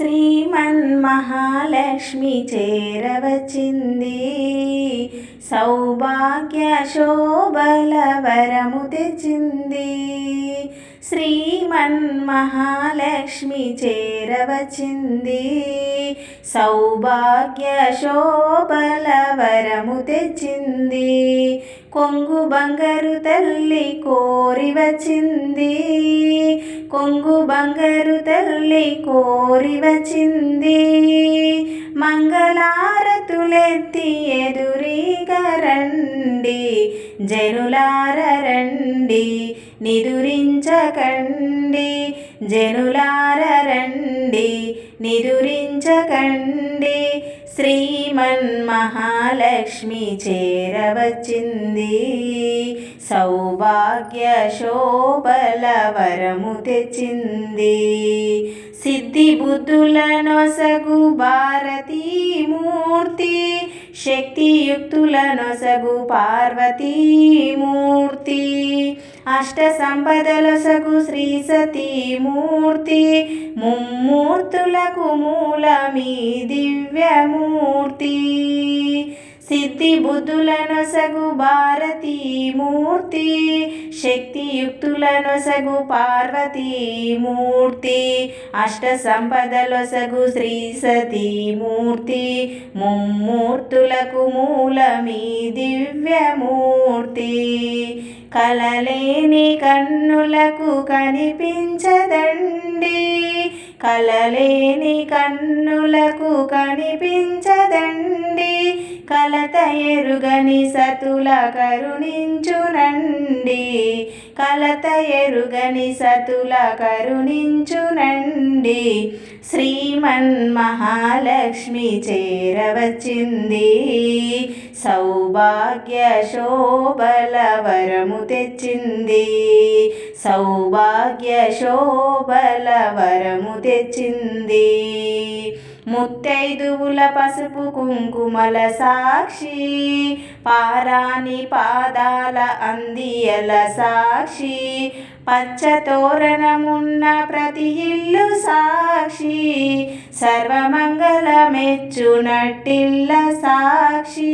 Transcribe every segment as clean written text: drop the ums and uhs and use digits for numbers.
శ్రీమన్మహాలక్ష్మి చేరవచ్చింది. సౌభాగ్య శోభల వరము తెచ్చింది. శ్రీమన్మహాలక్ష్మి చేరవచ్చింది. సౌభాగ్య శోభల వరము తెచ్చింది. కొంగు బంగారు తల్లి కోరి వచ్చింది. కొంగు బంగారు తల్లి కోరి వచ్చింది. మంగళారతులెత్తి ఎదురీగా రండి, జనులార రండి, నిదురించకండి. జనులార రండి, నిదురించకండి. శ్రీమన్మహాలక్ష్మి చేరవచ్చింది. సౌభాగ్య శోభల వరము తెచ్చింది. సిద్ధి బుద్ధుల నొసగు భారతీమూర్తి, శక్తియుక్తుల నొసగు పార్వతీమూర్తి, అష్ట సంపదలొసగు శ్రీ సతీమూర్తి, ముమ్మూర్తులకు మూలమీ దివ్యమూర్తి. సిద్ధి బుద్ధుల నొసగు భారతీమూర్తి, శక్తియుక్తుల నొసగు పార్వతీమూర్తి, అష్ట సంపదలొసగు శ్రీ సతీమూర్తి, ముమ్మూర్తులకు మూలమీ దివ్యమూర్తి. కలలేని కన్నులకు కనిపించదండి, కలలేని కన్నులకు కనిపించదండి, కలత ఎరుగని సతుల కరుణించునండి, కలత ఎరుగని సతుల కరుణించునండి. శ్రీమన్మహాలక్ష్మి చేరవచ్చింది. సౌభాగ్య శోభల వరము తెచ్చింది. సౌభాగ్య శోభల వరము తెచ్చింది. ముత్తైదువుల పసుపు కుంకుమల సాక్షి, పారాని పాదాల అందియల సాక్షి, పచ్చ తోరణమున్న ప్రతి ఇల్లు సాక్షి, సర్వమంగళ మెచ్చునట్టిల్ల సాక్షి.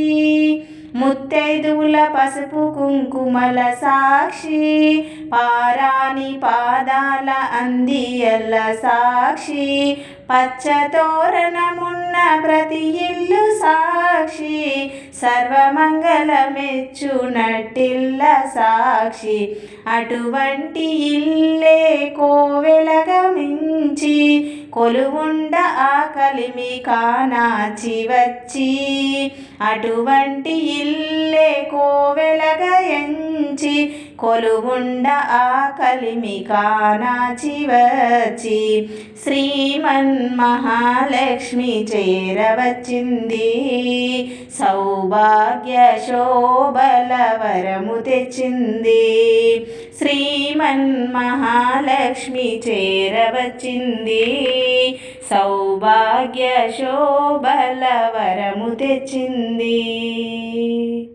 ముత్తైదువుల పసుపు కుంకుమల సాక్షి, పారాని పాదాల అందియల సాక్షి, పచ్చ తోరణమున్న ప్రతి ఇల్లు సాక్షి, సర్వమంగళ మెచ్చునట్టిల్ల సాక్షి. అటువంటి ఇల్లే కోవెలగా మించి, కొలువుండ ఆకలిమి కానాచి వచ్చి, అటువంటి ఇల్లే కోవెలగా ఎంచి, కొలువుండ ఆకలిమి కానాచి వచ్చి. శ్రీమన్మహాలక్ష్మి చేరవచ్చింది. సౌభాగ్య శోభల వరము తెచ్చింది. శ్రీమన్మహాలక్ష్మి చేరవచ్చింది. సౌభాగ్య శోభల వరము తెచ్చింది.